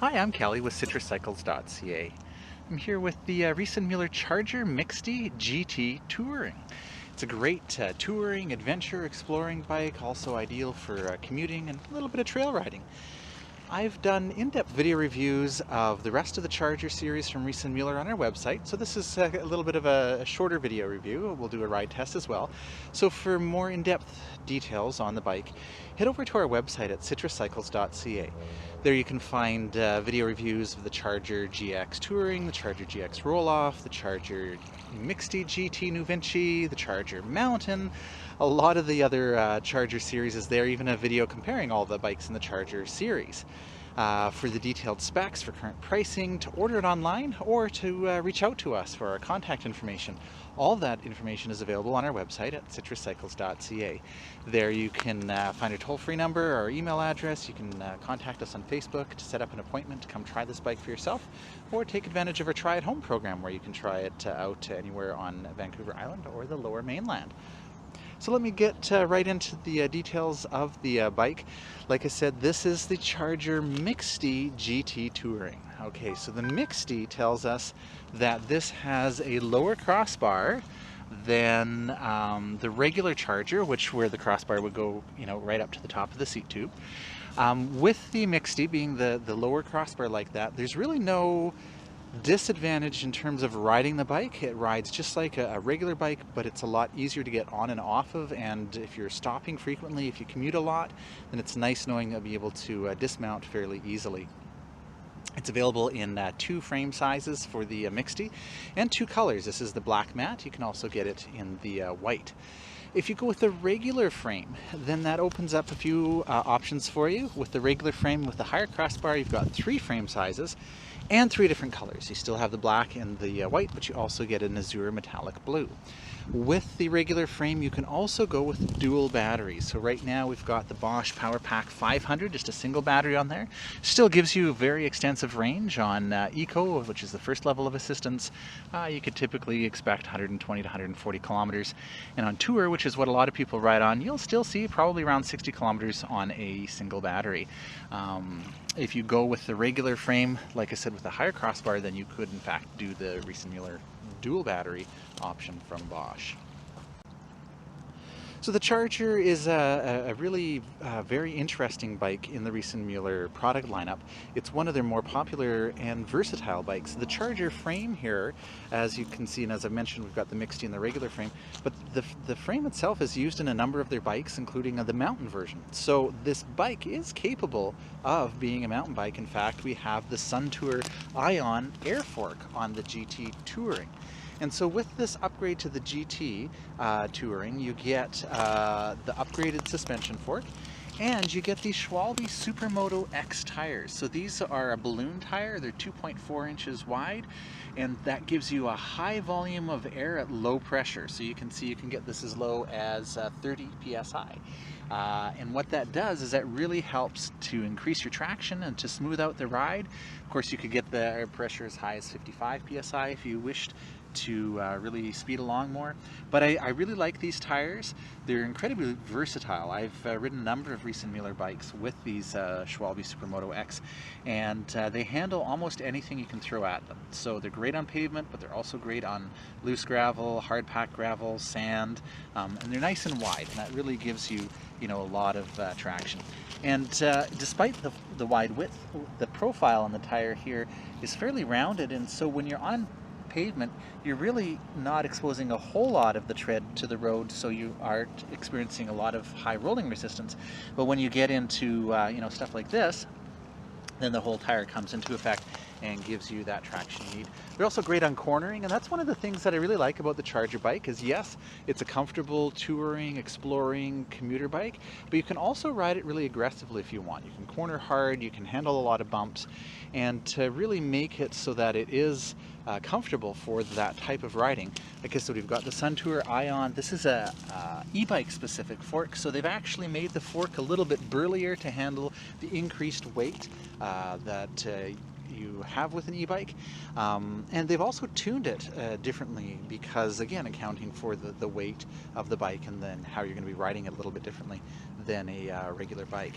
Hi, I'm Kelly with citruscycles.ca. I'm here with the Riese Muller Charger Mixte GT Touring. It's a great touring, adventure, exploring bike, also ideal for commuting and a little bit of trail riding. I've done in-depth video reviews of the rest of the Charger series from Riese Muller on our website, so this is a little bit of a shorter video review. We'll do a ride test as well. So for more in-depth details on the bike, head over to our website at citruscycles.ca. There you can find video reviews of the Charger GX Touring, the Charger GX Roll-Off, the Charger Mixte GT New Vinci, the Charger Mountain. A lot of the other Charger series is there, even a video comparing all the bikes in the Charger series. For the detailed specs, for current pricing, to order it online, or to reach out to us for our contact information. All of that information is available on our website at citruscycles.ca. There you can find a toll-free number or email address. You can contact us on Facebook to set up an appointment to come try this bike for yourself, or take advantage of our Try at Home program where you can try it out anywhere on Vancouver Island or the Lower Mainland. So let me get right into the details of the bike. Like I said, this is the Charger Mixte GT Touring. Okay, so the Mixte tells us that this has a lower crossbar than the regular Charger, where the crossbar would go, right up to the top of the seat tube. With the Mixte being the lower crossbar like that, there's really no disadvantage in terms of riding the bike. It rides just like a regular bike, but it's a lot easier to get on and off of, and if you're stopping frequently, if you commute a lot, then it's nice knowing you'll be able to dismount fairly easily. It's available in 2 frame sizes for the Mixte and 2 colors. This is the black matte. You can also get it in the white. If you go with the regular frame, then that opens up a few options for you. With the regular frame with the higher crossbar, you've got 3 frame sizes and 3 different colors. You still have the black and the white, but you also get an azure metallic blue. With the regular frame, you can also go with dual batteries. So right now we've got the Bosch Power Pack 500, just a single battery on there. Still gives you very extensive range on Eco, which is the first level of assistance. You could typically expect 120 to 140 kilometers. And on Tour, which is what a lot of people ride on, you'll still see probably around 60 kilometers on a single battery. If you go with the regular frame, like I said, with the higher crossbar, then you could in fact do the Riese Muller dual battery option from Bosch. So the Charger is a really very interesting bike in the Riese Muller product lineup. It's one of their more popular and versatile bikes. The Charger frame here, as you can see, and as I mentioned, we've got the Mixte and the regular frame, but the frame itself is used in a number of their bikes, including the mountain version. So this bike is capable of being a mountain bike. In fact, we have the Suntour Ion air fork on the GT Touring. And so with this upgrade to the GT Touring, you get the upgraded suspension fork, and you get the Schwalbe Supermoto X tires. So these are a balloon tire. They're 2.4 inches wide, and that gives you a high volume of air at low pressure. So you can see you can get this as low as 30 psi. And what that does is that really helps to increase your traction and to smooth out the ride. Of course, you could get the air pressure as high as 55 psi if you wished to really speed along more. But I really like these tires. They're incredibly versatile. I've ridden a number of Riese Muller bikes with these Schwalbe Supermoto X, and they handle almost anything you can throw at them. So they're great on pavement, but they're also great on loose gravel, hard packed gravel, sand, and they're nice and wide, and that really gives you a lot of traction. And despite the wide width, the profile on the tire here is fairly rounded, and so when you're on pavement, you're really not exposing a whole lot of the tread to the road, so you aren't experiencing a lot of high rolling resistance. But when you get into stuff like this, then the whole tire comes into effect and gives you that traction you need. They're also great on cornering, and that's one of the things that I really like about the Charger bike is, yes, it's a comfortable touring, exploring, commuter bike, but you can also ride it really aggressively if you want. You can corner hard, you can handle a lot of bumps, and to really make it so that it is comfortable for that type of riding. Like I said, we've got the Suntour Ion. This is a e-bike specific fork, so they've actually made the fork a little bit burlier to handle the increased weight that you have with an e-bike. And they've also tuned it differently because, again, accounting for the weight of the bike and then how you're going to be riding it a little bit differently than a regular bike.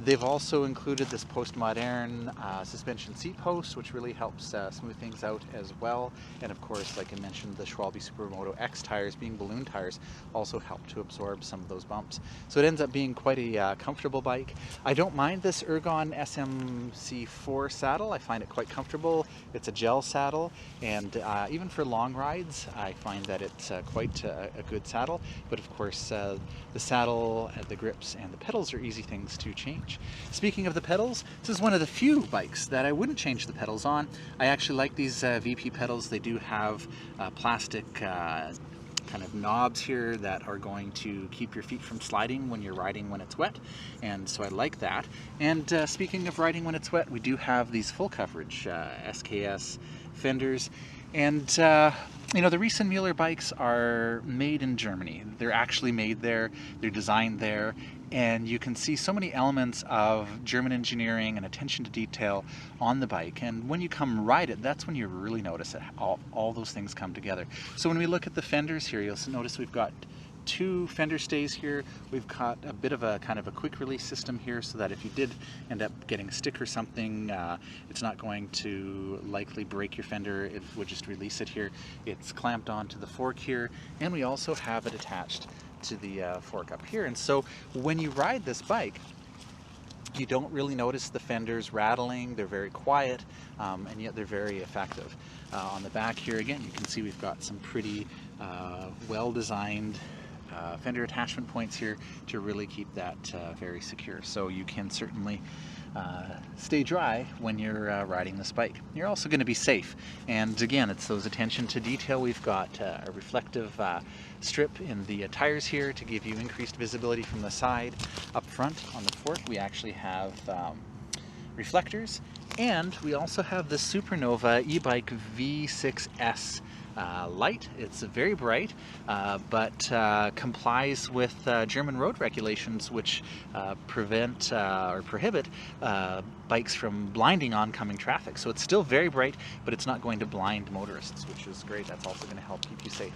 They've also included this postmodern suspension seat post, which really helps smooth things out as well. And of course, like I mentioned, the Schwalbe Supermoto X tires, being balloon tires, also help to absorb some of those bumps. So it ends up being quite a comfortable bike. I don't mind this Ergon SMC4 saddle. I find it quite comfortable. It's a gel saddle, and even for long rides, I find that it's quite a good saddle. But of course, the saddle, the grips, and the pedals are easy things to change. Speaking of the pedals, this is one of the few bikes that I wouldn't change the pedals on. I actually like these VP pedals. They do have plastic kind of knobs here that are going to keep your feet from sliding when you're riding when it's wet, and so I like that. And speaking of riding when it's wet, we do have these full coverage SKS fenders, and you know, the Riese Muller bikes are made in Germany. They're actually made there, they're designed there, and you can see so many elements of German engineering and attention to detail on the bike. And when you come ride it, that's when you really notice it. All those things come together. So when we look at the fenders here, you'll notice we've got two fender stays here. We've got a bit of a kind of a quick release system here, so that if you did end up getting a stick or something, it's not going to likely break your fender. It would just release it here. It's clamped onto the fork here, and we also have it attached to the fork up here. And so when you ride this bike, you don't really notice the fenders rattling. They're very quiet, and yet they're very effective. On the back here, again, you can see we've got some pretty well-designed fender attachment points here to really keep that very secure. So you can certainly stay dry when you're riding this bike. You're also going to be safe. And again, it's those attention to detail. We've got a reflective strip in the tires here to give you increased visibility from the side. Up front on the fork, we actually have reflectors, and we also have the Supernova e-bike V6S light. It's very bright, but complies with German road regulations, which prevent or prohibit bikes from blinding oncoming traffic. So it's still very bright, but it's not going to blind motorists, which is great. That's also going to help keep you safe.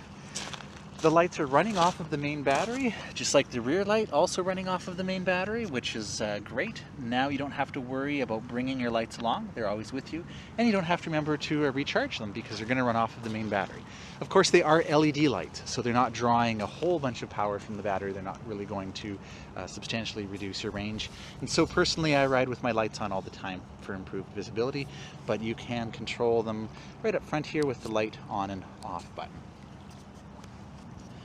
The lights are running off of the main battery, just like the rear light, also running off of the main battery, which is great. Now you don't have to worry about bringing your lights along. They're always with you. And you don't have to remember to recharge them because they're going to run off of the main battery. Of course, they are LED lights, so they're not drawing a whole bunch of power from the battery. They're not really going to substantially reduce your range. And so personally, I ride with my lights on all the time for improved visibility, but you can control them right up front here with the light on and off button.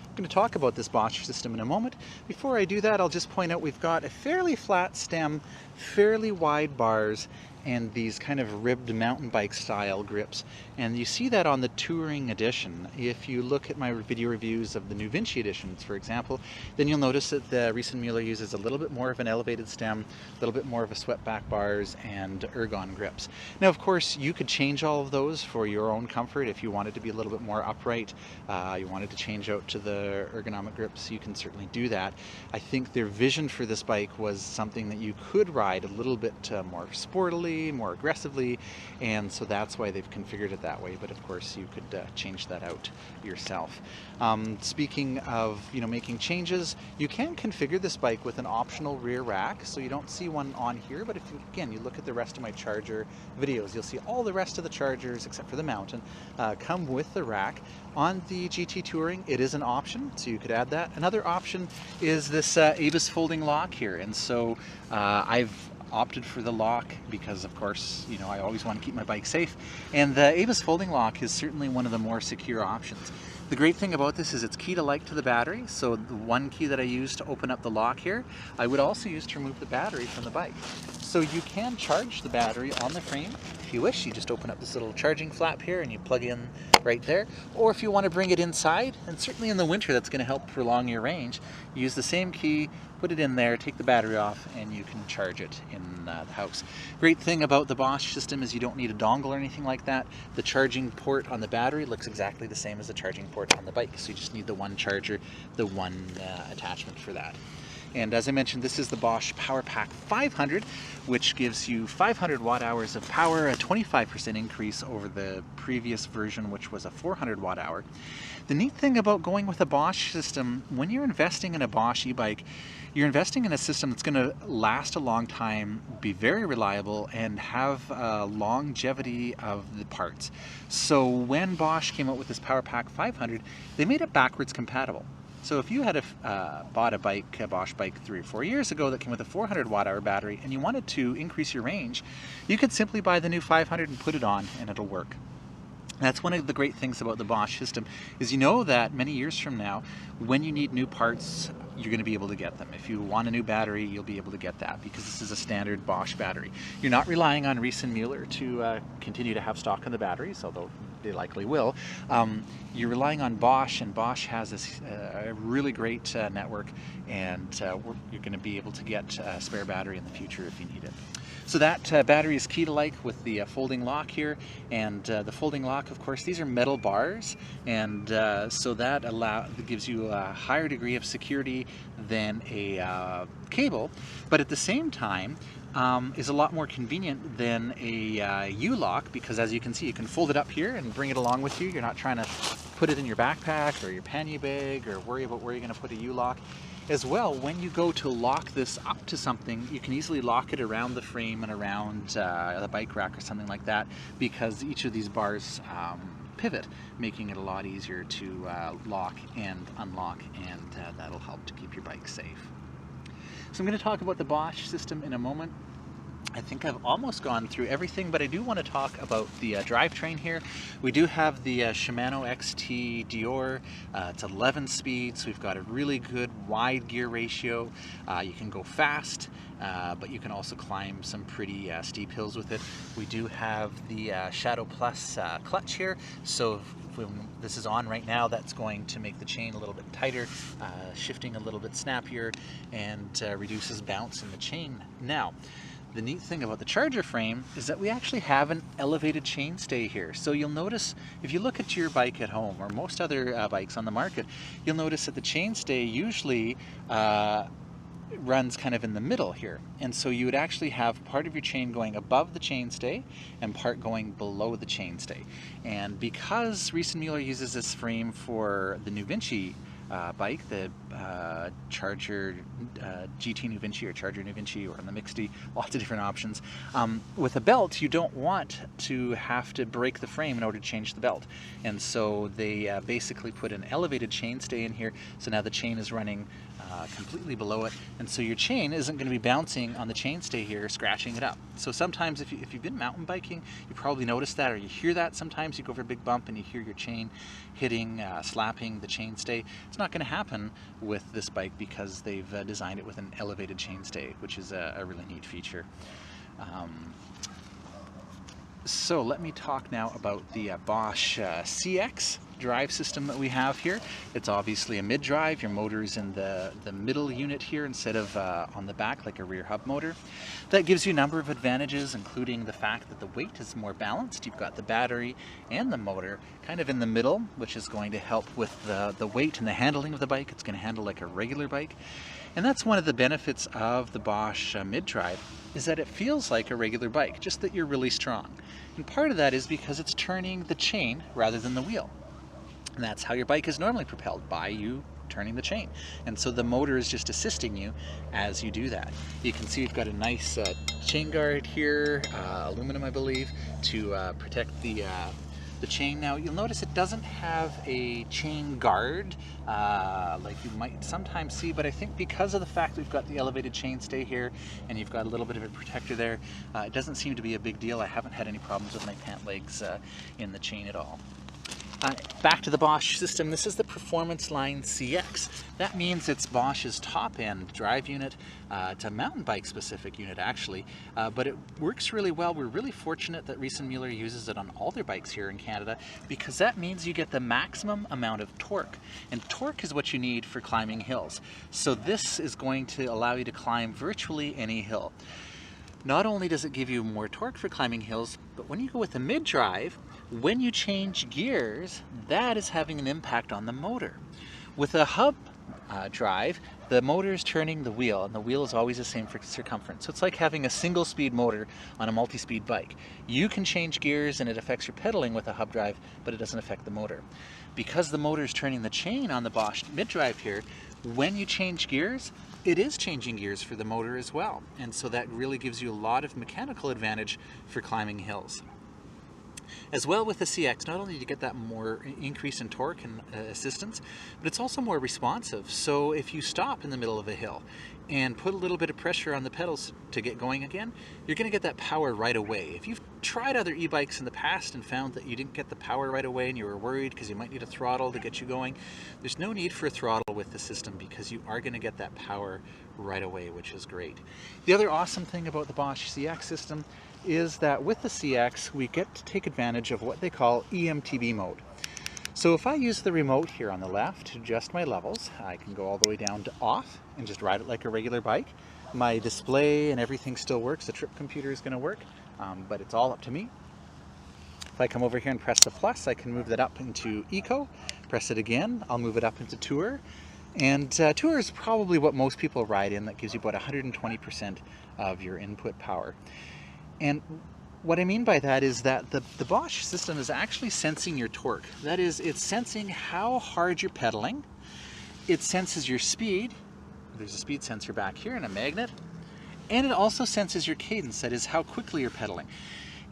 I'm going to talk about this Bosch system in a moment. Before I do that, I'll just point out we've got a fairly flat stem, fairly wide bars, and these kind of ribbed mountain bike style grips. And you see that on the Touring edition. If you look at my video reviews of the new Vinci editions, for example, then you'll notice that the Riese Muller uses a little bit more of an elevated stem, a little bit more of a swept back bars, and ergon grips. Now, of course, you could change all of those for your own comfort. If you wanted to be a little bit more upright, you wanted to change out to the ergonomic grips, you can certainly do that. I think their vision for this bike was something that you could ride a little bit more sportily, more aggressively, and so that's why they've configured it that way. But of course, you could change that out yourself. Speaking of making changes, you can configure this bike with an optional rear rack. So you don't see one on here, but if you look at the rest of my charger videos, you'll see all the rest of the chargers except for the mountain come with the rack. On the GT Touring, it is an option, so you could add that. Another option is this Avis folding lock here, and so I've opted for the lock because, of course, I always want to keep my bike safe, and the Avis folding lock is certainly one of the more secure options. The great thing about this is it's key to the battery, so the one key that I use to open up the lock here, I would also use to remove the battery from the bike. So you can charge the battery on the frame. If you wish, you just open up this little charging flap here and you plug in right there. Or if you want to bring it inside, and certainly in the winter that's going to help prolong your range, use the same key, put it in there, take the battery off, and you can charge it in the house. Great thing about the Bosch system is you don't need a dongle or anything like that. The charging port on the battery looks exactly the same as the charging port on the bike, so you just need the one charger, the one attachment for that. And as I mentioned, this is the Bosch Power Pack 500, which gives you 500 watt hours of power, a 25% increase over the previous version, which was a 400 watt hour. The neat thing about going with a Bosch system, when you're investing in a Bosch e-bike, you're investing in a system that's going to last a long time, be very reliable, and have longevity of the parts. So when Bosch came out with this Power Pack 500, they made it backwards compatible. So if you had bought a Bosch bike 3 or 4 years ago that came with a 400 watt hour battery and you wanted to increase your range, you could simply buy the new 500 and put it on and it'll work. That's one of the great things about the Bosch system, is you know that many years from now, when you need new parts, you're going to be able to get them. If you want a new battery, you'll be able to get that because this is a standard Bosch battery. You're not relying on Riese Muller to continue to have stock in the batteries, although they likely will. You're relying on Bosch, and Bosch has this a really great network, and you're going to be able to get a spare battery in the future if you need it. So that battery is key to like with the folding lock here, and the folding lock, of course, these are metal bars, and so that gives you a higher degree of security than a cable, but at the same time is a lot more convenient than a U-lock, because as you can see, you can fold it up here and bring it along with you. You're not trying to put it in your backpack or your pannier bag or worry about where you're going to put a U-lock. As well, when you go to lock this up to something, you can easily lock it around the frame and around the bike rack or something like that, because each of these bars pivot, making it a lot easier to lock and unlock, and that'll help to keep your bike safe. So I'm going to talk about the Bosch system in a moment. I think I've almost gone through everything, but I do want to talk about the drivetrain here. We do have the Shimano XT Dior. It's 11 speeds. We've got a really good wide gear ratio. You can go fast, but you can also climb some pretty steep hills with it. We do have the Shadow Plus clutch here, so when this is on right now, that's going to make the chain a little bit tighter, shifting a little bit snappier, and reduces bounce in the chain. Now, the neat thing about the charger frame is that we actually have an elevated chainstay here. So you'll notice, if you look at your bike at home or most other bikes on the market, you'll notice that the chainstay usually runs kind of in the middle here. And so you would actually have part of your chain going above the chainstay and part going below the chainstay. And because Riese Muller uses this frame for the New Vinci bike, the Charger GT New Vinci or Charger New Vinci, or on the Mixte, lots of different options. With a belt, you don't want to have to break the frame in order to change the belt. And so they basically put an elevated chainstay in here, so now the chain is running completely below it, and so your chain isn't going to be bouncing on the chainstay here, scratching it up. So sometimes if you've been mountain biking, you probably notice that, or you hear that sometimes. You go over a big bump and you hear your chain hitting, slapping the chainstay. It's not going to happen with this bike because they've designed it with an elevated chainstay, which is a really neat feature. So let me talk now about the Bosch CX drive system that we have here. It's obviously a mid-drive. Your motor's in the middle unit here instead of on the back like a rear hub motor. That gives you a number of advantages, including the fact that the weight is more balanced. You've got the battery and the motor kind of in the middle, which is going to help with the weight and the handling of the bike. It's going to handle like a regular bike. And that's one of the benefits of the Bosch mid-drive, is that it feels like a regular bike, just that you're really strong. And part of that is because it's turning the chain rather than the wheel. And that's how your bike is normally propelled, by you turning the chain. And so the motor is just assisting you as you do that. You can see we've got a nice chain guard here, aluminum I believe, to protect the chain. Now you'll notice it doesn't have a chain guard like you might sometimes see, but I think because of the fact we've got the elevated chainstay here and you've got a little bit of a protector there, it doesn't seem to be a big deal. I haven't had any problems with my pant legs in the chain at all. Back to the Bosch system, this is the Performance Line CX. That means it's Bosch's top-end drive unit. It's a mountain bike specific unit actually, but it works really well. We're really fortunate that Riese Muller uses it on all their bikes here in Canada, because that means you get the maximum amount of torque. And torque is what you need for climbing hills. So this is going to allow you to climb virtually any hill. Not only does it give you more torque for climbing hills, but when you go with the mid-drive, when you change gears, that is having an impact on the motor. With a hub drive, the motor is turning the wheel, and the wheel is always the same for circumference. So it's like having a single speed motor on a multi-speed bike. You can change gears and it affects your pedaling with a hub drive, but it doesn't affect the motor. Because the motor is turning the chain on the Bosch mid-drive here, when you change gears, it is changing gears for the motor as well. And so that really gives you a lot of mechanical advantage for climbing hills. As well with the CX, not only do you get that more increase in torque and assistance, but it's also more responsive. So if you stop in the middle of a hill and put a little bit of pressure on the pedals to get going again, you're going to get that power right away. If you've tried other e-bikes in the past and found that you didn't get the power right away and you were worried because you might need a throttle to get you going, there's no need for a throttle with the system because you are going to get that power right away, which is great. The other awesome thing about the Bosch CX system is that with the CX we get to take advantage of what they call Mtb mode. So if I use the remote here on the left to adjust my levels, I can go all the way down to off and just ride it like a regular bike. My display and everything still works. The trip computer is going to work, but it's all up to me. If I come over here and press the plus, I can move that up into Eco. Press it again, I'll move it up into Tour. And Tour is probably what most people ride in. That gives you about 120% of your input power. And what I mean by that is that the Bosch system is actually sensing your torque. That is, it's sensing how hard you're pedaling. It senses your speed. There's a speed sensor back here and a magnet. And it also senses your cadence, that is how quickly you're pedaling.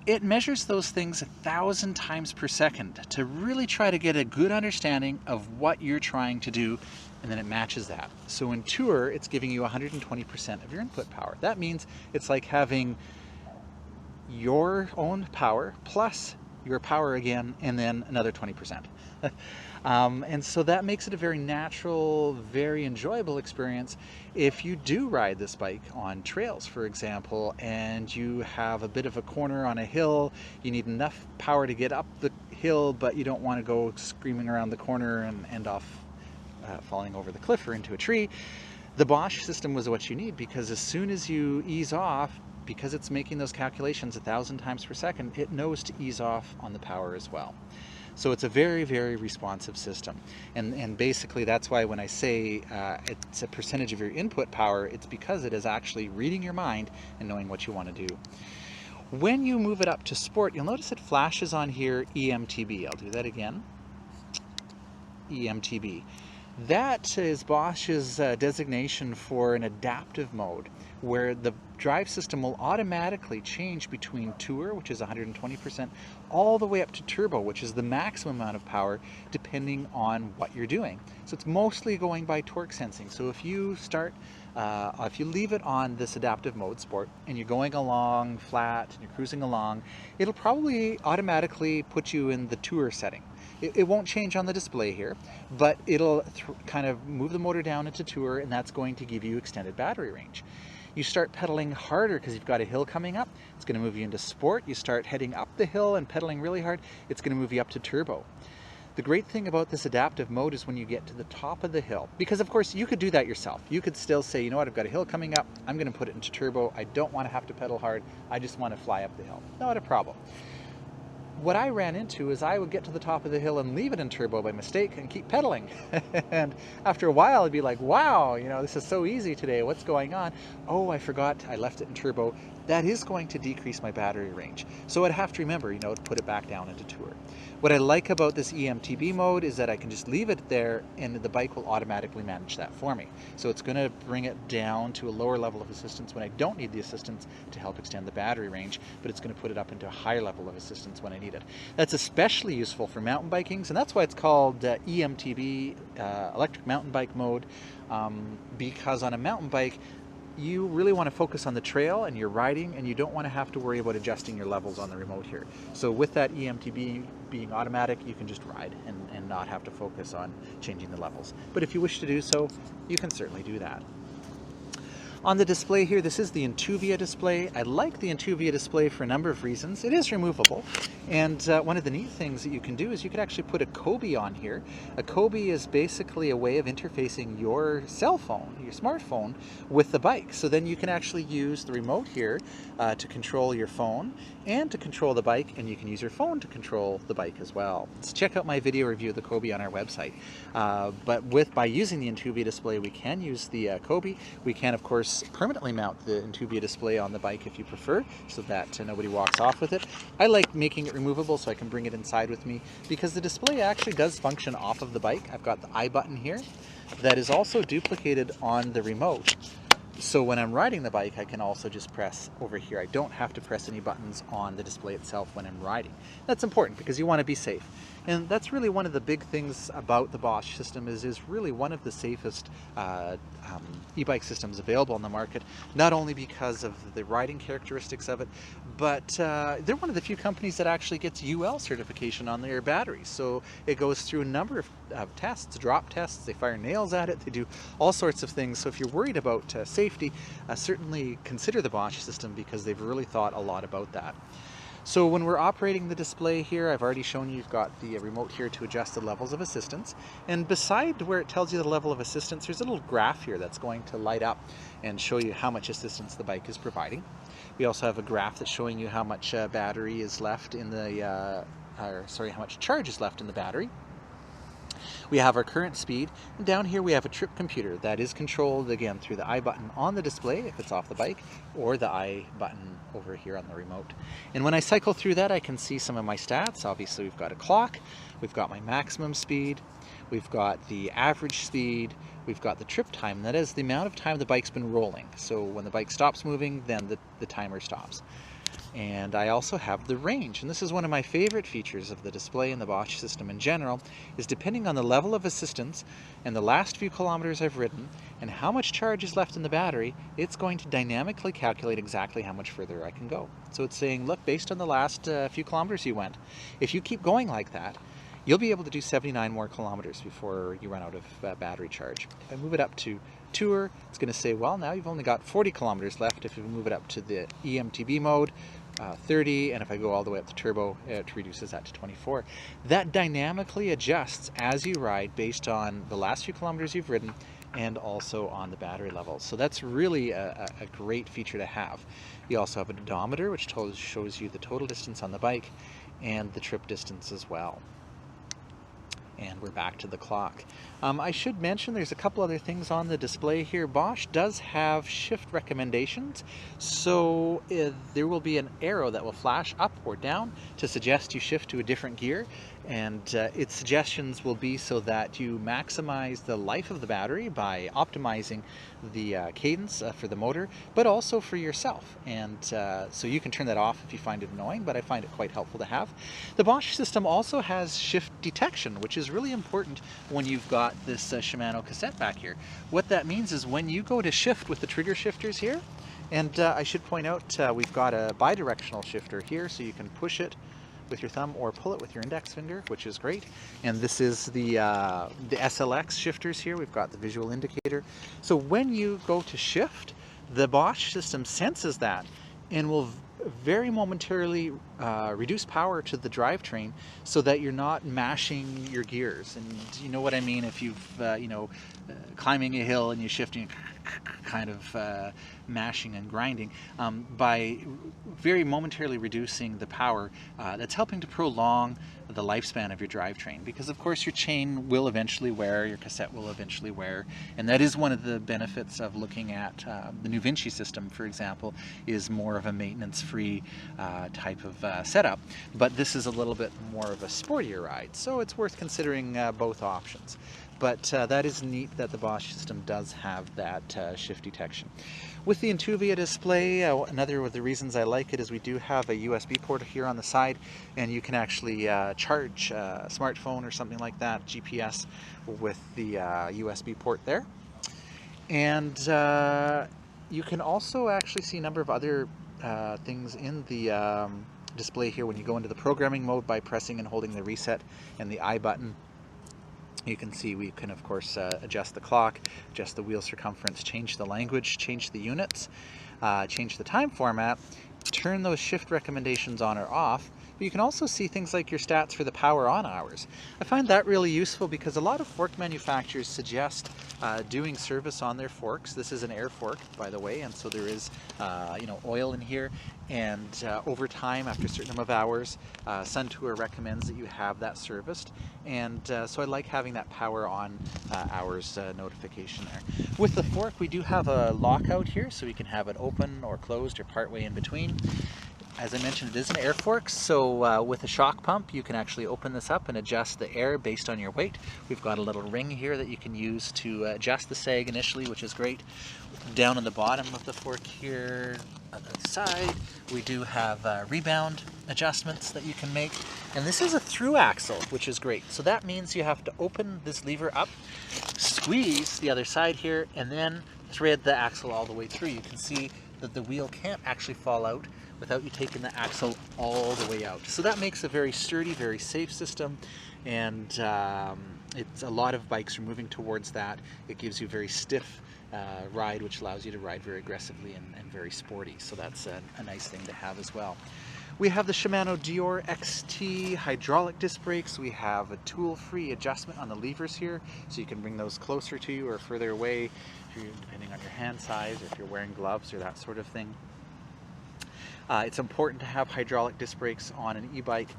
It measures those things 1,000 times per second to really try to get a good understanding of what you're trying to do, and then it matches that. So in Tour, it's giving you 120% of your input power. That means it's like having your own power plus your power again and then another 20%. And so that makes it a very natural, very enjoyable experience if you do ride this bike on trails, for example, and you have a bit of a corner on a hill. You need enough power to get up the hill, but you don't want to go screaming around the corner and end off falling over the cliff or into a tree. The Bosch system was what you need, because as soon as you ease off, because it's making those calculations 1,000 times per second, it knows to ease off on the power as well. So it's a very, very responsive system. And basically that's why when I say it's a percentage of your input power, it's because it is actually reading your mind and knowing what you want to do. When you move it up to Sport, you'll notice it flashes on here EMTB. I'll do that again. EMTB. That is Bosch's designation for an adaptive mode, where the drive system will automatically change between Tour, which is 120%, all the way up to Turbo, which is the maximum amount of power, depending on what you're doing. So it's mostly going by torque sensing. So if you if you leave it on this adaptive mode, Sport, and you're going along flat and you're cruising along, it'll probably automatically put you in the Tour setting. It won't change on the display here, but it'll kind of move the motor down into Tour, and that's going to give you extended battery range. You start pedaling harder because you've got a hill coming up, it's going to move you into Sport. You start heading up the hill and pedaling really hard, it's going to move you up to Turbo. The great thing about this adaptive mode is when you get to the top of the hill, because of course you could do that yourself. You could still say, you know what, I've got a hill coming up, I'm going to put it into Turbo. I don't want to have to pedal hard, I just want to fly up the hill. Not a problem. What I ran into is I would get to the top of the hill and leave it in Turbo by mistake and keep pedaling. And after a while I'd be like, wow, you know, this is so easy today, what's going on? Oh, I forgot I left it in Turbo. That is going to decrease my battery range. So I'd have to remember, you know, to put it back down into Tour. What I like about this EMTB mode is that I can just leave it there and the bike will automatically manage that for me. So it's going to bring it down to a lower level of assistance when I don't need the assistance to help extend the battery range, but it's going to put it up into a higher level of assistance when I need it. That's especially useful for mountain bikings, and that's why it's called EMTB, electric mountain bike mode, because on a mountain bike, you really want to focus on the trail and you're riding, and you don't want to have to worry about adjusting your levels on the remote here. So with that EMTB being automatic, you can just ride and not have to focus on changing the levels. But if you wish to do so, you can certainly do that. On the display here, this is the Intuvia display. I like the Intuvia display for a number of reasons. It is removable, And one of the neat things that you can do is you could actually put a Kobe on here. A Kobe is basically a way of interfacing your cell phone, your smartphone, with the bike. So then you can actually use the remote here to control your phone and to control the bike, and you can use your phone to control the bike as well. Let's check out my video review of the Kobe on our website. But by using the Mtb display, we can use the Kobe. We can, of course, permanently mount the Mtb display on the bike if you prefer, so that nobody walks off with it. I like making it removable so I can bring it inside with me, because the display actually does function off of the bike. I've got the I button here that is also duplicated on the remote. So when I'm riding the bike, I can also just press over here. I don't have to press any buttons on the display itself when I'm riding. That's important because you want to be safe. And that's really one of the big things about the Bosch system is really one of the safest e-bike systems available on the market, not only because of the riding characteristics of it, but they're one of the few companies that actually gets UL certification on their batteries. So it goes through a number of tests, drop tests, they fire nails at it, they do all sorts of things. So if you're worried about safety, certainly consider the Bosch system, because they've really thought a lot about that. So when we're operating the display here, I've already shown you've got the remote here to adjust the levels of assistance. And beside where it tells you the level of assistance, there's a little graph here that's going to light up and show you how much assistance the bike is providing. We also have a graph that's showing you how much battery is left in the, how much charge is left in the battery. We have our current speed, and down here we have a trip computer that is controlled again through the I button on the display if it's off the bike, or the I button over here on the remote. And when I cycle through that, I can see some of my stats. Obviously we've got a clock, we've got my maximum speed, we've got the average speed, we've got the trip time. That is the amount of time the bike's been rolling. So when the bike stops moving, then the timer stops. And I also have the range, and this is one of my favorite features of the display and the Bosch system in general, is depending on the level of assistance and the last few kilometers I've ridden and how much charge is left in the battery, it's going to dynamically calculate exactly how much further I can go. So it's saying, look, based on the last few kilometers you went, if you keep going like that, you'll be able to do 79 more kilometers before you run out of battery charge. If I move it up to Tour, it's going to say, well, now you've only got 40 kilometers left. If you move it up to the Mtb mode, 30, and if I go all the way up to turbo, it reduces that to 24. That dynamically adjusts as you ride based on the last few kilometers you've ridden and also on the battery level. So that's really a great feature to have. You also have an odometer, which shows you the total distance on the bike and the trip distance as well. And we're back to the clock. I should mention there's a couple other things on the display here. Bosch does have shift recommendations, so there will be an arrow that will flash up or down to suggest you shift to a different gear, and its suggestions will be so that you maximize the life of the battery by optimizing the cadence for the motor, but also for yourself. And so you can turn that off if you find it annoying, but I find it quite helpful to have. The Bosch system also has shift detection, which is really important when you've got this Shimano cassette back here. What that means is when you go to shift with the trigger shifters here, and I should point out we've got a bidirectional shifter here, so you can push it with your thumb or pull it with your index finger, which is great. And this is the SLX shifters here. We've got the visual indicator. So when you go to shift, the Bosch system senses that and will very momentarily reduce power to the drivetrain so that you're not mashing your gears. And you know what I mean, if you've climbing a hill and you're shifting, kind of mashing and grinding, by very momentarily reducing the power, that's helping to prolong the lifespan of your drivetrain, because of course your chain will eventually wear, your cassette will eventually wear, and that is one of the benefits of looking at the new Vinci system, for example, is more of a maintenance-free type of setup, but this is a little bit more of a sportier ride, so it's worth considering both options. But that is neat that the Bosch system does have that shift detection. With the Mtb display, another of the reasons I like it is we do have a USB port here on the side, and you can actually charge a smartphone or something like that, GPS, with the USB port there. And you can also actually see a number of other things in the display here when you go into the programming mode by pressing and holding the reset and the I button. You can see we can, of course, adjust the clock, adjust the wheel circumference, change the language, change the units, change the time format, turn those shift recommendations on or off, but you can also see things like your stats for the power on hours. I find that really useful because a lot of fork manufacturers suggest doing service on their forks. This is an air fork, by the way, and so there is oil in here, and over time, after a certain number of hours, Suntour recommends that you have that serviced, and so I like having that power on hours notification there. With the fork, we do have a lockout here, so we can have it open or closed or partway in between. As I mentioned, it is an air fork, so with a shock pump you can actually open this up and adjust the air based on your weight. We've got a little ring here that you can use to adjust the sag initially, which is great. Down on the bottom of the fork here on the side, we do have rebound adjustments that you can make. And this is a through axle, which is great. So that means you have to open this lever up, squeeze the other side here, and then thread the axle all the way through. You can see that the wheel can't actually fall out without you taking the axle all the way out. So that makes a very sturdy, very safe system, and it's a lot of bikes are moving towards that. It gives you a very stiff ride, which allows you to ride very aggressively and very sporty. So that's a nice thing to have as well. We have the Shimano Dior XT hydraulic disc brakes. We have a tool-free adjustment on the levers here, so you can bring those closer to you or further away, depending on your hand size, or if you're wearing gloves or that sort of thing. It's important to have hydraulic disc brakes on an e-bike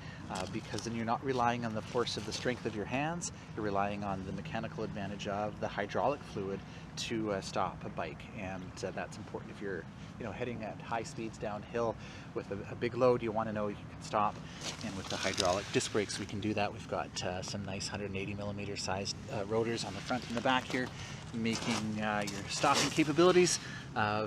because then you're not relying on the force of the strength of your hands, you're relying on the mechanical advantage of the hydraulic fluid to stop a bike, and that's important if you're heading at high speeds downhill with a big load. You want to know you can stop, and with the hydraulic disc brakes we can do that. We've got some nice 180mm sized rotors on the front and the back here, making your stopping capabilities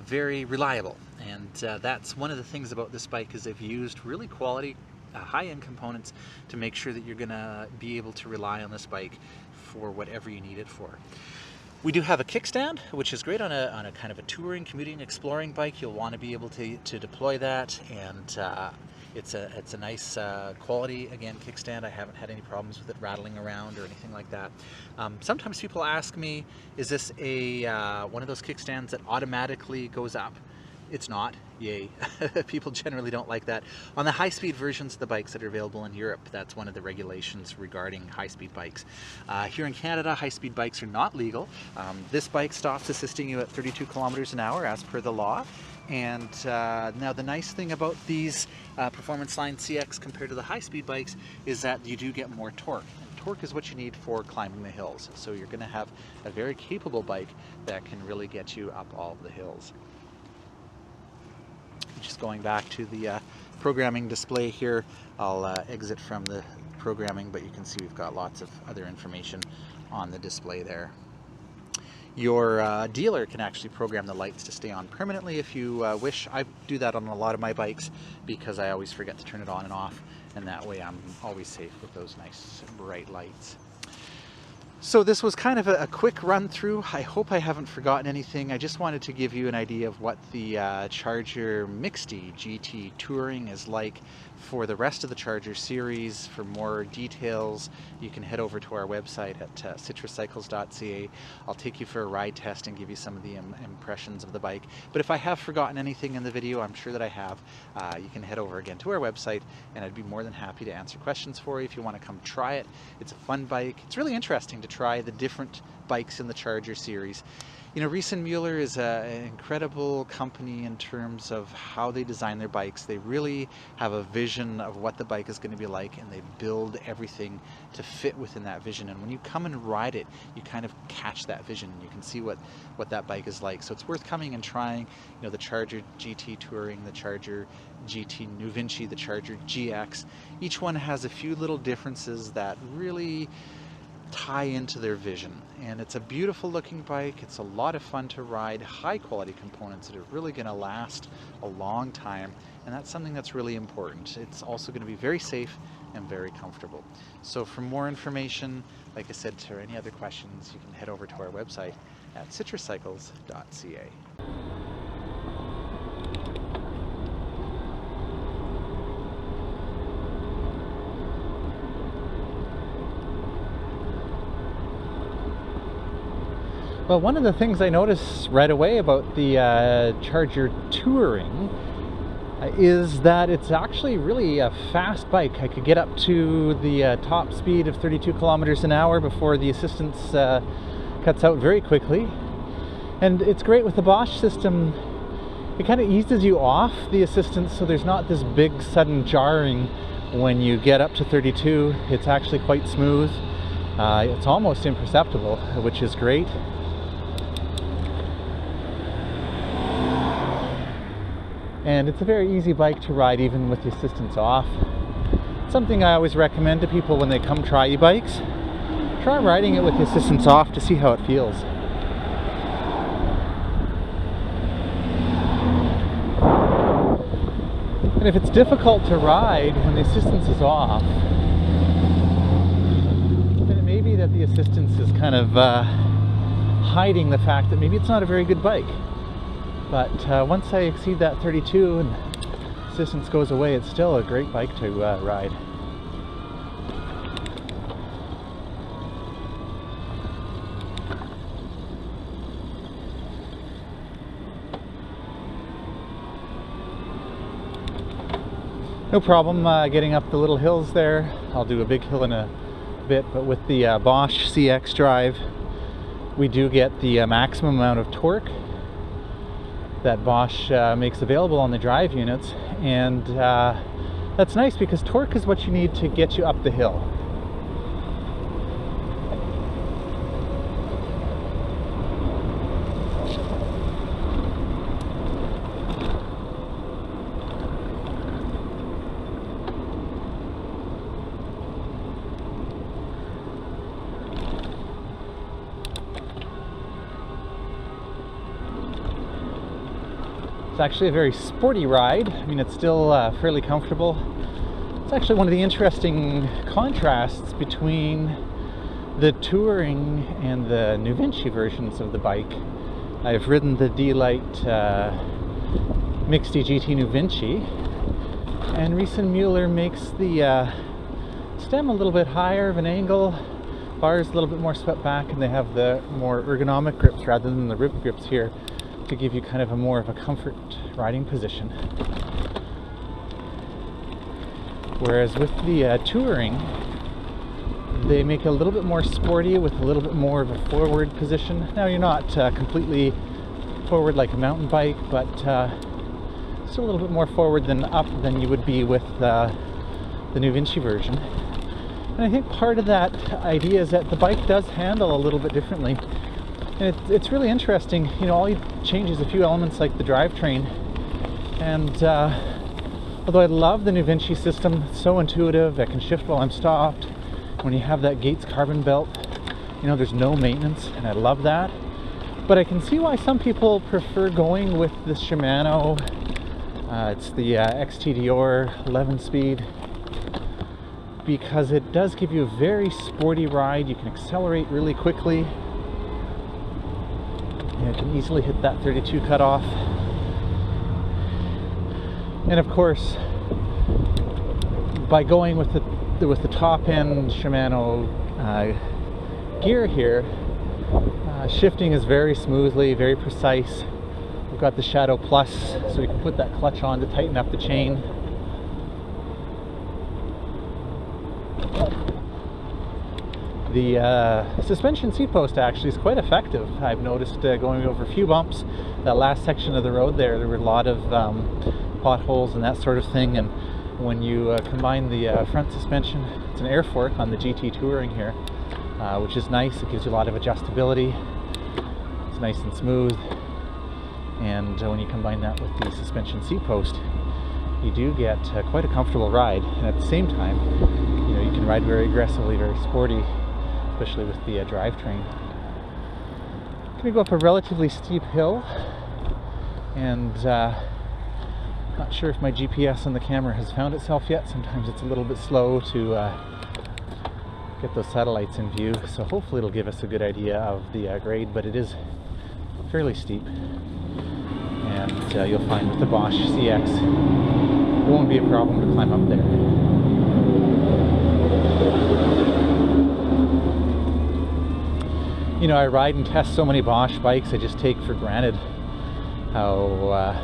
very reliable. And that's one of the things about this bike, is they've used really quality high-end components to make sure that you're gonna be able to rely on this bike for whatever you need it for. We do have a kickstand, which is great on a kind of a touring, commuting, exploring bike. You'll want to be able to deploy that, and it's a nice quality, again, kickstand. I haven't had any problems with it rattling around or anything like that. Sometimes people ask me, is this one of those kickstands that automatically goes up? It's not. Yay. People generally don't like that. On the high-speed versions of the bikes that are available in Europe, that's one of the regulations regarding high-speed bikes. Here in Canada, high-speed bikes are not legal. This bike stops assisting you at 32 kilometers an hour as per the law. And now the nice thing about these Performance Line CX compared to the high-speed bikes is that you do get more torque. And torque is what you need for climbing the hills. So you're going to have a very capable bike that can really get you up all of the hills. Just going back to the programming display here, I'll exit from the programming, but you can see we've got lots of other information on the display there. Your dealer can actually program the lights to stay on permanently if you wish. I do that on a lot of my bikes because I always forget to turn it on and off, and that way I'm always safe with those nice bright lights. So this was kind of a quick run through. I hope I haven't forgotten anything. I just wanted to give you an idea of what the Charger Mixte GT Touring is like for the rest of the Charger series. For more details, you can head over to our website at citracycles.ca. I'll take you for a ride test and give you some of the impressions of the bike. But if I have forgotten anything in the video, I'm sure that I have, you can head over again to our website, and I'd be more than happy to answer questions for you if you want to come try it. It's a fun bike. It's really interesting to try the different bikes in the Charger series. You know, Riese Muller is an incredible company in terms of how they design their bikes. They really have a vision of what the bike is going to be like, and they build everything to fit within that vision. And when you come and ride it, you kind of catch that vision. You can see what that bike is like. So it's worth coming and trying, you know, the Charger GT Touring, the Charger GT New Vinci, the Charger GX. Each one has a few little differences that really tie into their vision, and it's a beautiful looking bike. It's a lot of fun to ride, high quality components that are really going to last a long time, and that's something that's really important. It's also going to be very safe and very comfortable. So for more information, like I said, or any other questions, you can head over to our website at citracycles.ca. Well, one of the things I noticed right away about the Charger Touring is that it's actually really a fast bike. I could get up to the top speed of 32 kilometers an hour before the assistance cuts out very quickly. And it's great with the Bosch system. It kind of eases you off the assistance, so there's not this big sudden jarring when you get up to 32. It's actually quite smooth. It's almost imperceptible, which is great. And it's a very easy bike to ride even with the assistance off. Something I always recommend to people when they come try e-bikes. Try riding it with the assistance off to see how it feels. And if it's difficult to ride when the assistance is off, then it may be that the assistance is kind of hiding the fact that maybe it's not a very good bike. But once I exceed that 32 and assistance goes away, it's still a great bike to ride. No problem getting up the little hills there. I'll do a big hill in a bit, but with the Bosch CX drive, we do get the maximum amount of torque that Bosch makes available on the drive units, and that's nice because torque is what you need to get you up the hill. It's actually a very sporty ride. I mean, it's still fairly comfortable. It's actually one of the interesting contrasts between the touring and the Nuvinci versions of the bike. I've ridden the D-Lite Mixte GT Nuvinci, and Riese Muller makes the stem a little bit higher of an angle, bars a little bit more swept back, and they have the more ergonomic grips rather than the rib grips here, to give you kind of a more of a comfort riding position. Whereas with the touring, they make it a little bit more sporty with a little bit more of a forward position. Now you're not completely forward like a mountain bike, but still a little bit more forward than up than you would be with the Nuvinci version. And I think part of that idea is that the bike does handle a little bit differently. And it's really interesting, you know, all you change is a few elements like the drivetrain. And although I love the Nuvinci system, it's so intuitive, I can shift while I'm stopped. When you have that Gates carbon belt, you know, there's no maintenance, and I love that. But I can see why some people prefer going with the Shimano. It's the XTDR 11-speed, because it does give you a very sporty ride. You can accelerate really quickly. You can easily hit that 32 cutoff. And of course, by going with the top end Shimano gear here, shifting is very smoothly, very precise. We've got the Shadow Plus, so we can put that clutch on to tighten up the chain. The suspension Seatpost actually is quite effective. I've noticed going over a few bumps. That last section of the road there were a lot of potholes and that sort of thing, and when you combine the front suspension, it's an air fork on the GT Touring here, which is nice. It gives you a lot of adjustability. It's nice and smooth, and when you combine that with the suspension Seatpost, you do get quite a comfortable ride. And at the same time, you know, you can ride very aggressively, very sporty, especially with the drivetrain. I'm going to go up a relatively steep hill, and not sure if my GPS on the camera has found itself yet. Sometimes it's a little bit slow to get those satellites in view, so hopefully it'll give us a good idea of the grade, but it is fairly steep. And you'll find with the Bosch CX, it won't be a problem to climb up there. You know, I ride and test so many Bosch bikes, I just take for granted how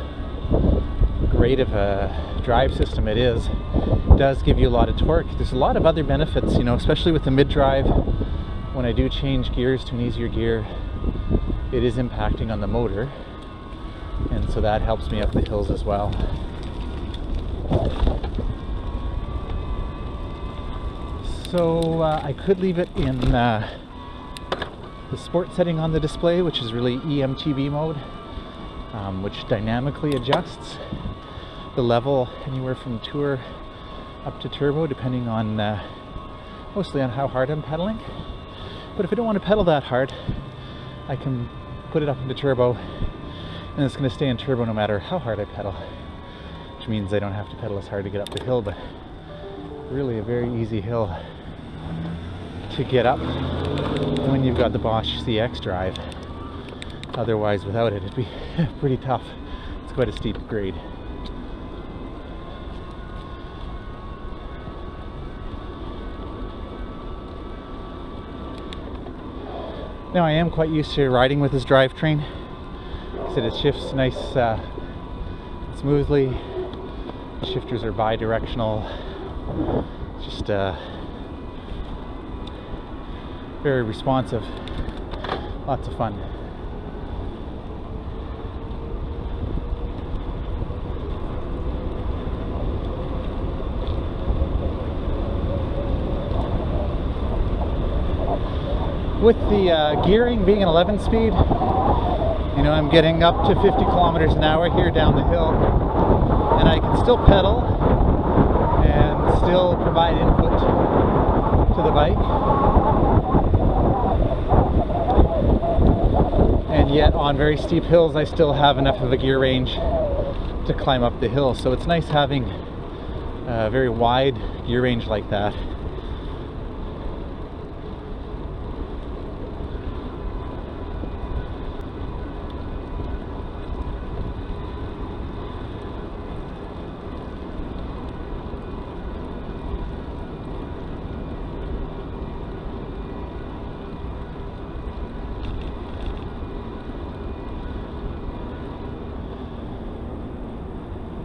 great of a drive system it is, it does give you a lot of torque. There's a lot of other benefits, you know, especially with the mid-drive. When I do change gears to an easier gear, it is impacting on the motor, and so that helps me up the hills as well. So I could leave it in the sport setting on the display, which is really Mtb mode, which dynamically adjusts the level anywhere from tour up to turbo, depending on mostly on how hard I'm pedaling. But if I don't want to pedal that hard, I can put it up into turbo, and it's going to stay in turbo no matter how hard I pedal, which means I don't have to pedal as hard to get up the hill, but really a very easy hill to get up when you've got the Bosch CX drive. Otherwise, without it, it'd be pretty tough. It's quite a steep grade. Now I am quite used to riding with this drivetrain. Like I said, it shifts nice, smoothly. The shifters are bi-directional. Just very responsive. Lots of fun. With the gearing being an 11 speed, you know, I'm getting up to 50 kilometers an hour here down the hill, and I can still pedal and still provide input to the bike. And yet on very steep hills I still have enough of a gear range to climb up the hill. So it's nice having a very wide gear range like that.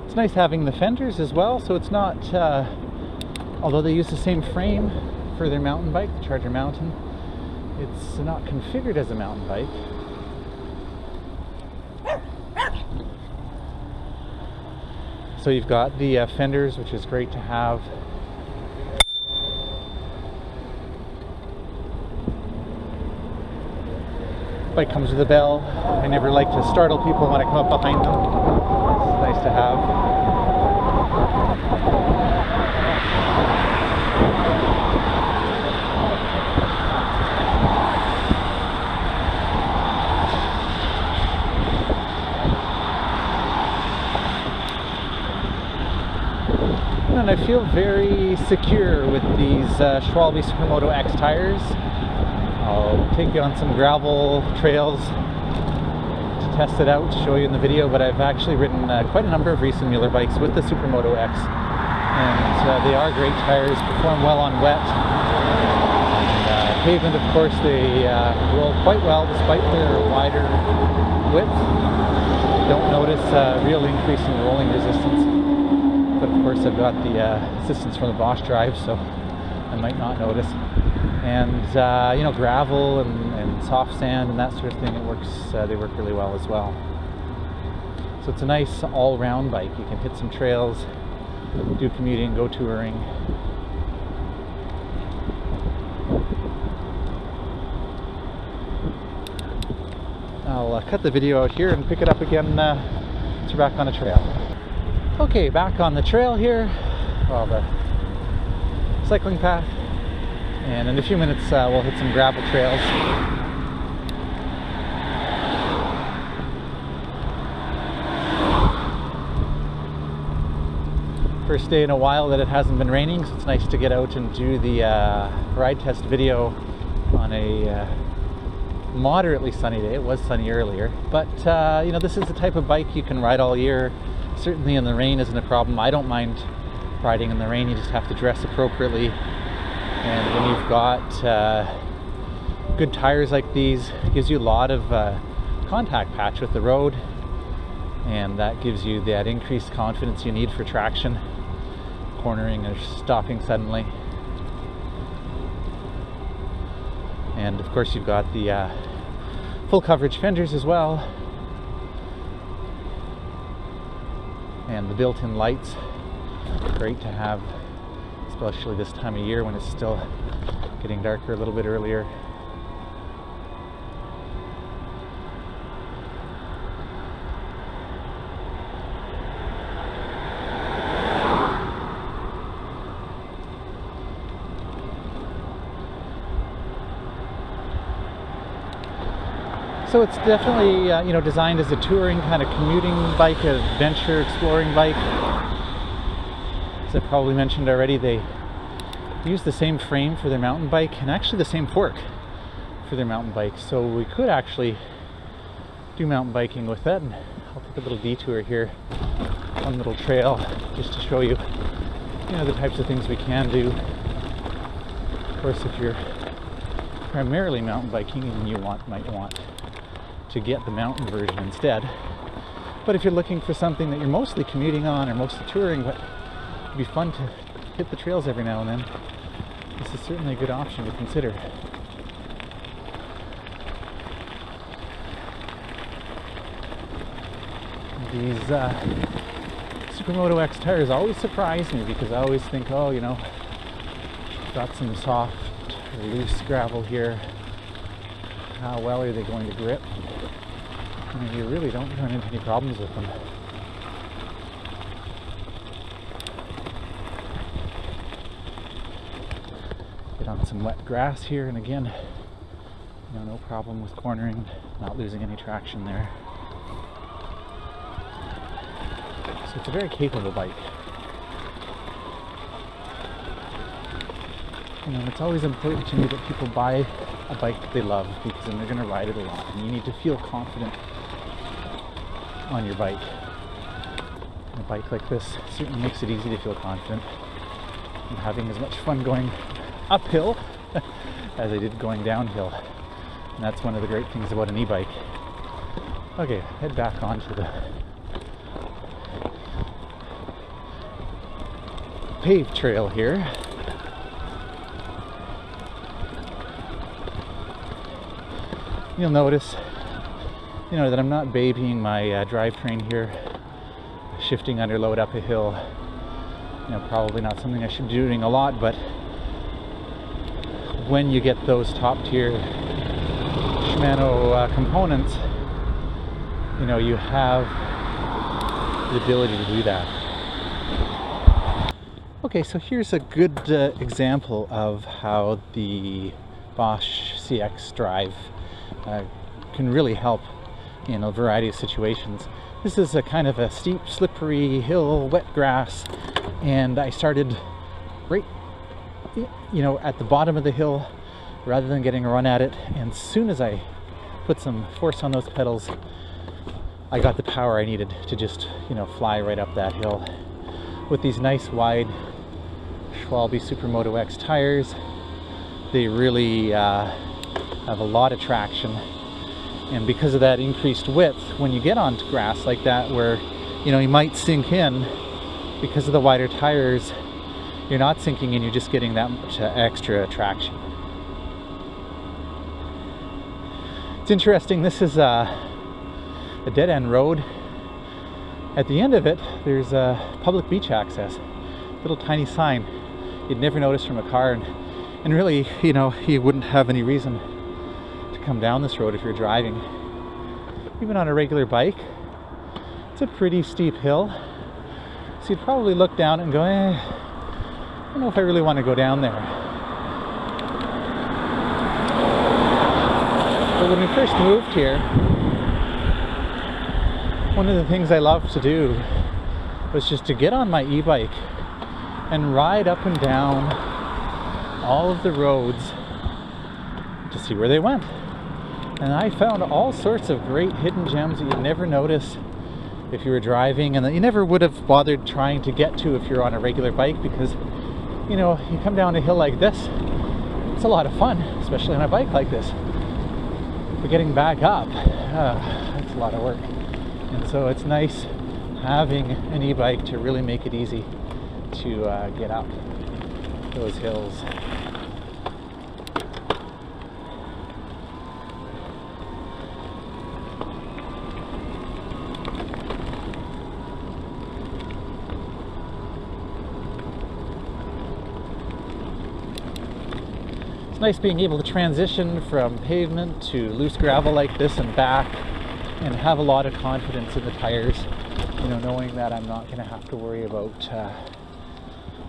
It's nice having the fenders as well, so it's not, although they use the same frame for their mountain bike, the Charger Mountain, it's not configured as a mountain bike. So you've got the fenders, which is great to have. Bike comes with a bell. I never like to startle people when I come up behind them. It's nice to have. And I feel very secure with these Mtb Supermoto X tires. I'll take you on some gravel trails to test it out, to show you in the video, but I've actually ridden quite a number of Riese Muller bikes with the Supermoto X, and they are great tires, perform well on wet. And, pavement, of course, they roll quite well despite their wider width. Don't notice a real increase in rolling resistance, but of course I've got the assistance from the Bosch drive, so I might not notice. And you know, gravel and soft sand and that sort of thing, it works. They work really well as well. So it's a nice all-round bike. You can hit some trails, do commuting, go touring. I'll cut the video out here and pick it up again once we're back on the trail. Okay, back on the trail here, well, the cycling path. And in a few minutes we'll hit some gravel trails. First day in a while that it hasn't been raining, so it's nice to get out and do the ride test video on a moderately sunny day. It was sunny earlier, but you know, this is the type of bike you can ride all year. Certainly in the rain isn't a problem. I don't mind riding in the rain. You just have to dress appropriately. And when you've got good tires like these, it gives you a lot of contact patch with the road. and that gives you that increased confidence you need for traction, cornering or stopping suddenly. And of course you've got the full coverage fenders as well, and the built-in lights. Great to have, especially this time of year when it's still getting darker a little bit earlier. So it's definitely you know, designed as a touring kind of commuting bike, an adventure exploring bike. As I probably mentioned already, they use the same frame for their mountain bike and actually the same fork for their mountain bike. So we could actually do mountain biking with that, and I'll take a little detour here, one little trail, just to show you, you know, the types of things we can do. Of course, if you're primarily mountain biking and you might want to get the mountain version instead. But if you're looking for something that you're mostly commuting on or mostly touring, but it'd be fun to hit the trails every now and then, this is certainly a good option to consider. These Supermoto X tires always surprise me because I always think, oh, you know, got some soft, loose gravel here. How well are they going to grip? I mean, you really don't run into any problems with them. Get on some wet grass here, and again, you know, no problem with cornering, not losing any traction there. So it's a very capable bike. You know, it's always important to me that people buy a bike that they love, because then they're going to ride it a lot, and you need to feel confident on your bike. And a bike like this certainly makes it easy to feel confident. I'm having as much fun going uphill as I did going downhill, and that's one of the great things about an e-bike. Okay, head back onto the paved trail here. You'll notice, you know, that I'm not babying my drivetrain here, shifting under load up a hill. You know, probably not something I should be doing a lot, but when you get those top tier Shimano components, you know, you have the ability to do that. Okay, so here's a good example of how the Bosch CX Drive can really help in a variety of situations. This is a kind of a steep, slippery hill, wet grass, and I started right, you know, at the bottom of the hill rather than getting a run at it, and as soon as I put some force on those pedals, I got the power I needed to just, you know, fly right up that hill. With these nice wide Schwalbe Supermoto X tires, they really have a lot of traction, and because of that increased width, when you get onto grass like that where, you know, you might sink in, because of the wider tires, you're not sinking in, you're just getting that much extra traction. It's interesting, this is a dead-end road. At the end of it, there's a public beach access, little tiny sign you'd never notice from a car, and really, you know, you wouldn't have any reason to come down this road if you're driving. Even on a regular bike, it's a pretty steep hill, so you'd probably look down and go, I don't know if I really want to go down there. But when we first moved here, one of the things I loved to do was just to get on my e-bike and ride up and down all of the roads to see where they went. And I found all sorts of great hidden gems that you'd never notice if you were driving, and that you never would have bothered trying to get to if you're on a regular bike, because, you know, you come down a hill like this, it's a lot of fun, especially on a bike like this. But getting back up, that's a lot of work. And so it's nice having an e-bike to really make it easy to get up those hills. It's nice being able to transition from pavement to loose gravel like this and back, and have a lot of confidence in the tires, you know, knowing that I'm not going to have to worry about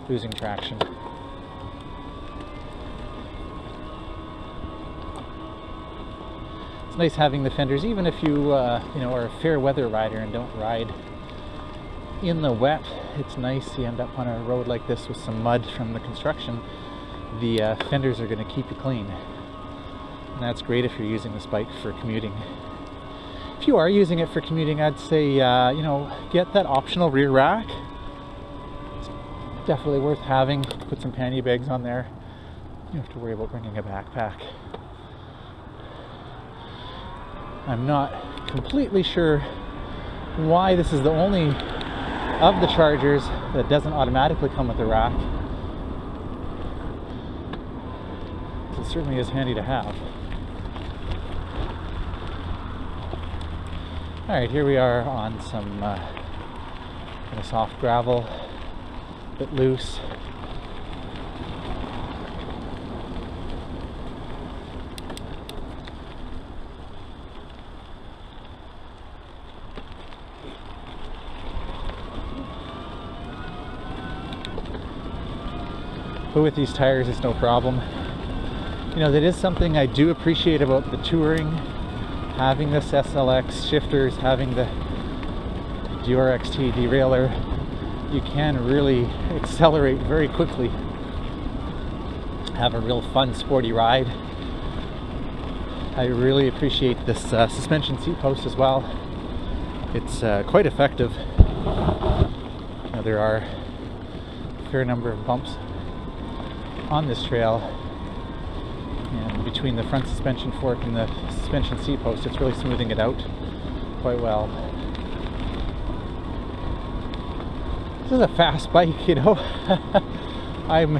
losing traction. It's nice having the fenders, even if you you know, are a fair weather rider and don't ride in the wet. It's nice, you end up on a road like this with some mud from the construction, the fenders are going to keep you clean. And that's great if you're using this bike for commuting. If you are using it for commuting, I'd say, you know, get that optional rear rack. It's definitely worth having. Put some panty bags on there. You don't have to worry about bringing a backpack. I'm not completely sure why this is the only of the Chargers that doesn't automatically come with a rack. It certainly is handy to have. Alright, here we are on some kind of soft gravel, a bit loose. But with these tires, it's no problem. You know, that is something I do appreciate about the touring, having this SLX shifters, having the DRXT derailleur. You can really accelerate very quickly, have a real fun sporty ride. I really appreciate this suspension seat post as well. It's quite effective. You know, there are a fair number of bumps on this trail, and between the front suspension fork and the suspension seat post, it's really smoothing it out quite well. This is a fast bike, you know. I'm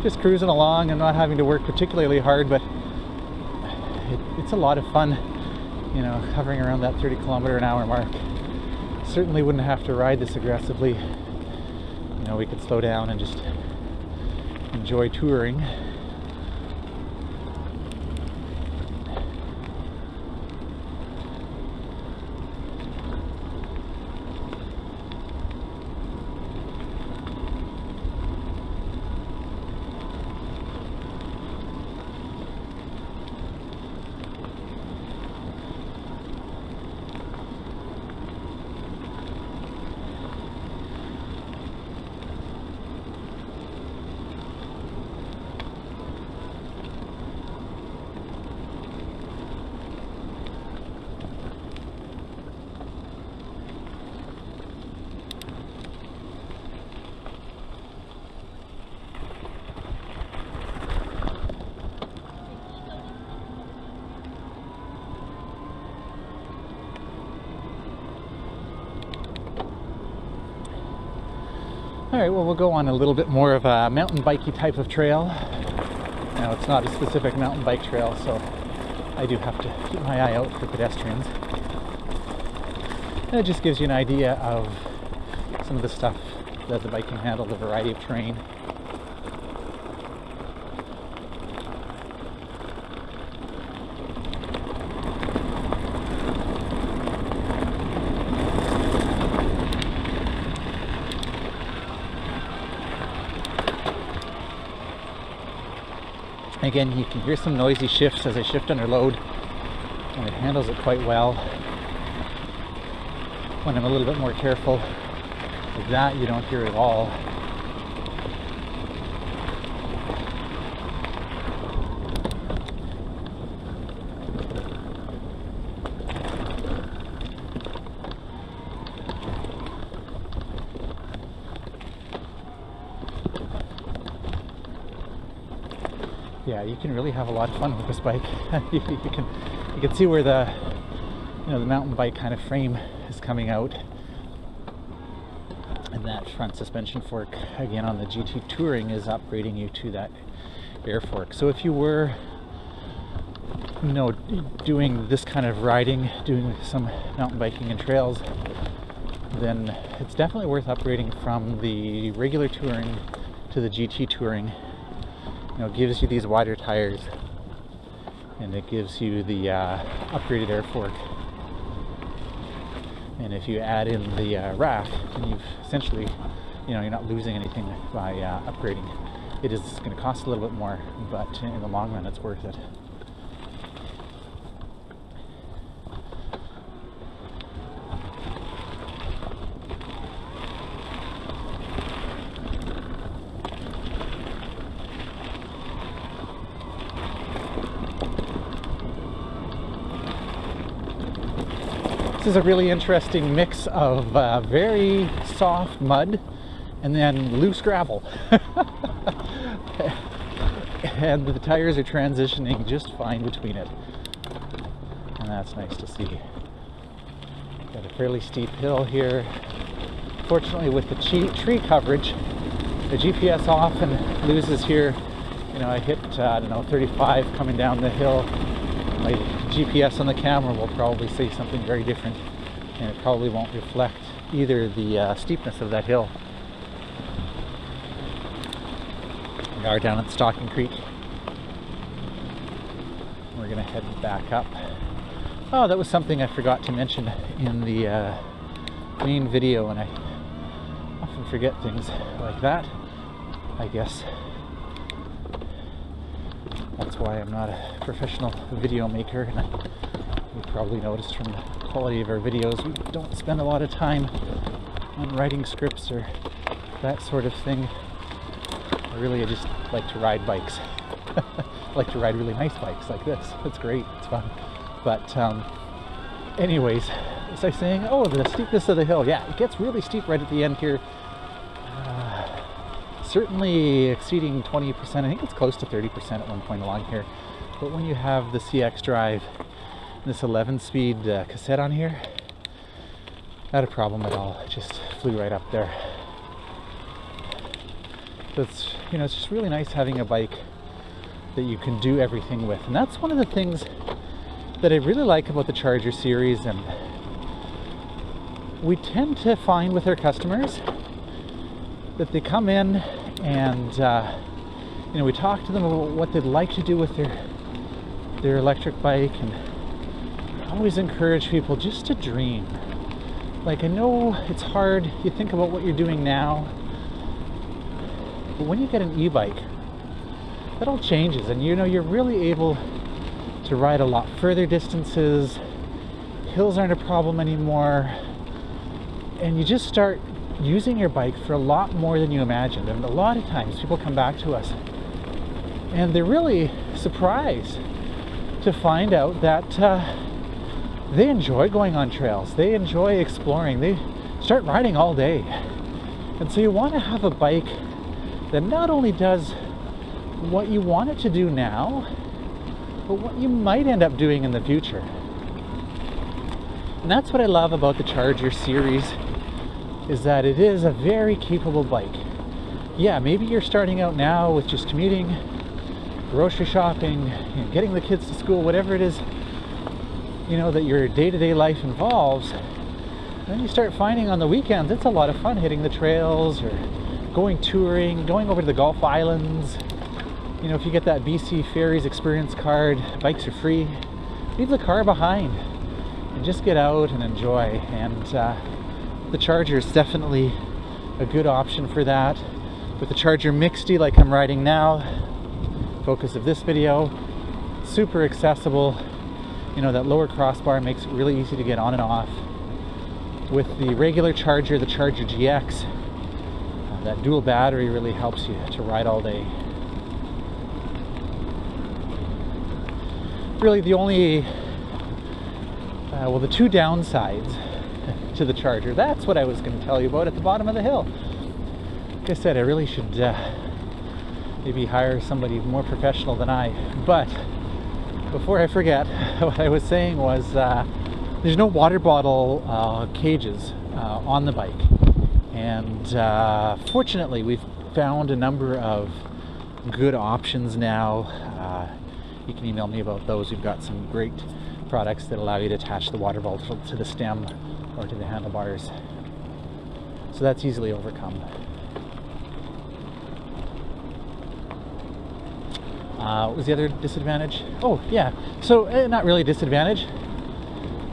just cruising along and not having to work particularly hard, but it's a lot of fun, you know, hovering around that 30 km/h mark. Certainly wouldn't have to ride this aggressively. You know, we could slow down and just enjoy touring. Alright, well, we'll go on a little bit more of a mountain bikey type of trail. Now, it's not a specific mountain bike trail, so I do have to keep my eye out for pedestrians. And it just gives you an idea of some of the stuff that the bike can handle, the variety of terrain. Again, you can hear some noisy shifts as I shift under load, and it handles it quite well. When I'm a little bit more careful like that, you don't hear it at all. Yeah, you can really have a lot of fun with this bike. you can see where the, you know, the mountain bike kind of frame is coming out, and that front suspension fork again on the GT Touring is upgrading you to that air fork. So if you were, you know, doing this kind of riding, doing some mountain biking and trails, then it's definitely worth upgrading from the regular Touring to the GT Touring. You know, it gives you these wider tires, and it gives you the upgraded air fork. And if you add in the rack, then you've essentially, you know, you're not losing anything by upgrading. It is going to cost a little bit more, but in the long run, it's worth it. This is a really interesting mix of very soft mud and then loose gravel. And the tires are transitioning just fine between it. And that's nice to see. Got a fairly steep hill here. Fortunately, with the tree coverage, the GPS often loses here. You know, I hit, I don't know, 35 coming down the hill. My GPS on the camera will probably say something very different, and it probably won't reflect either the steepness of that hill. We are down at Stalking Creek. We're going to head back up. Oh, that was something I forgot to mention in the main video, and I often forget things like that, I guess. That's why I'm not a professional video maker, and you probably noticed from the quality of our videos, we don't spend a lot of time on writing scripts or that sort of thing. I just like to ride bikes. I like to ride really nice bikes like this. It's great, it's fun. But anyways, was I saying, oh, the steepness of the hill. Yeah, it gets really steep right at the end here. Certainly exceeding 20%. I think it's close to 30% at one point along here. But when you have the CX drive, this 11-speed cassette on here, not a problem at all. It just flew right up there. So it's, you know, it's just really nice having a bike that you can do everything with. And that's one of the things that I really like about the Charger series, and we tend to find with our customers that they come in and you know, we talk to them about what they'd like to do with their electric bike, and I always encourage people just to dream. Like, I know it's hard, you think about what you're doing now, but when you get an e-bike, that all changes, and you know, you're really able to ride a lot further distances. Hills aren't a problem anymore, and you just start using your bike for a lot more than you imagined. And a lot of times people come back to us and they're really surprised to find out that they enjoy going on trails, they enjoy exploring, they start riding all day. And so you want to have a bike that not only does what you want it to do now, but what you might end up doing in the future. And that's what I love about the Charger series, is that it is a very capable bike. Yeah, maybe you're starting out now with just commuting, grocery shopping, you know, getting the kids to school, whatever it is, you know, that your day-to-day life involves. And then you start finding on the weekends it's a lot of fun hitting the trails or going touring, going over to the Gulf Islands. You know, if you get that BC Ferries experience card, bikes are free. Leave the car behind and just get out and enjoy. And the Charger is definitely a good option for that. With the Charger Mixte, like I'm riding now, focus of this video, super accessible. You know, that lower crossbar makes it really easy to get on and off. With the regular Charger, the Charger GX, that dual battery really helps you to ride all day. Really the only, well, the two downsides to the Charger, that's what I was going to tell you about at the bottom of the hill. Like I said, I really should maybe hire somebody more professional than I. But before I forget, what I was saying was there's no water bottle cages on the bike, and fortunately we've found a number of good options now. You can email me about those. We've got some great products that allow you to attach the water bottle to the stem or to the handlebars, so that's easily overcome. What was the other disadvantage? Oh yeah, so not really a disadvantage.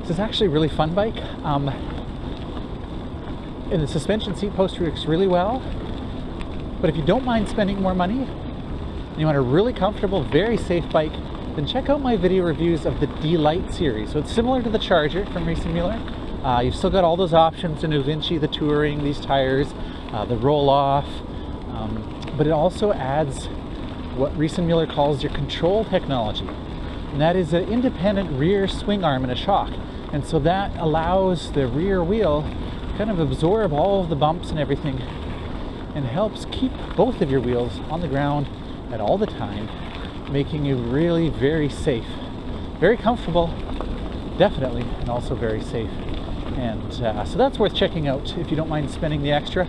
This is actually a really fun bike. And the suspension seat post works really well. But if you don't mind spending more money, and you want a really comfortable, very safe bike, then check out my video reviews of the D-Lite series. So it's similar to the Charger from Riese Muller. You've still got all those options, the Vinci, the Touring, these tires, the roll-off, but it also adds what Riese Muller calls your control technology. And that is an independent rear swing arm and a shock. And so that allows the rear wheel to kind of absorb all of the bumps and everything, and helps keep both of your wheels on the ground at all the time, making you really very safe. Very comfortable, definitely, and also very safe. And so that's worth checking out if you don't mind spending the extra.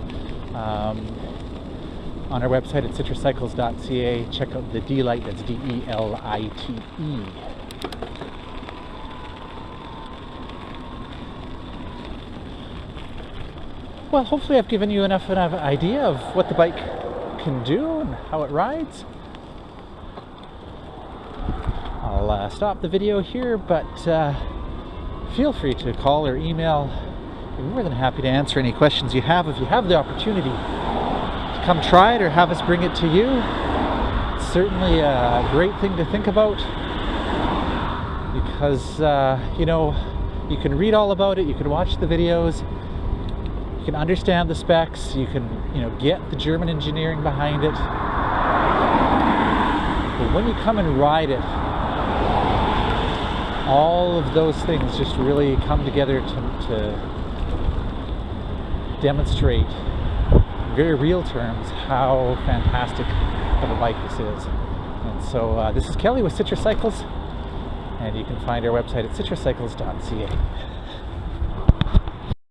On our website at citruscycles.ca, check out the D-Lite, that's D-E-L-I-T-E. Well, hopefully I've given you enough of an idea of what the bike can do and how it rides. I'll stop the video here, but feel free to call or email. I'm more than happy to answer any questions you have if you have the opportunity. Come try it or have us bring it to you. It's certainly a great thing to think about, because you know, you can read all about it, you can watch the videos, you can understand the specs, you can, you know, get the German engineering behind it. But when you come and ride it, all of those things just really come together to demonstrate very real terms how fantastic of a bike this is. And so this is Kelly with Citrus Cycles, and you can find our website at citruscycles.ca.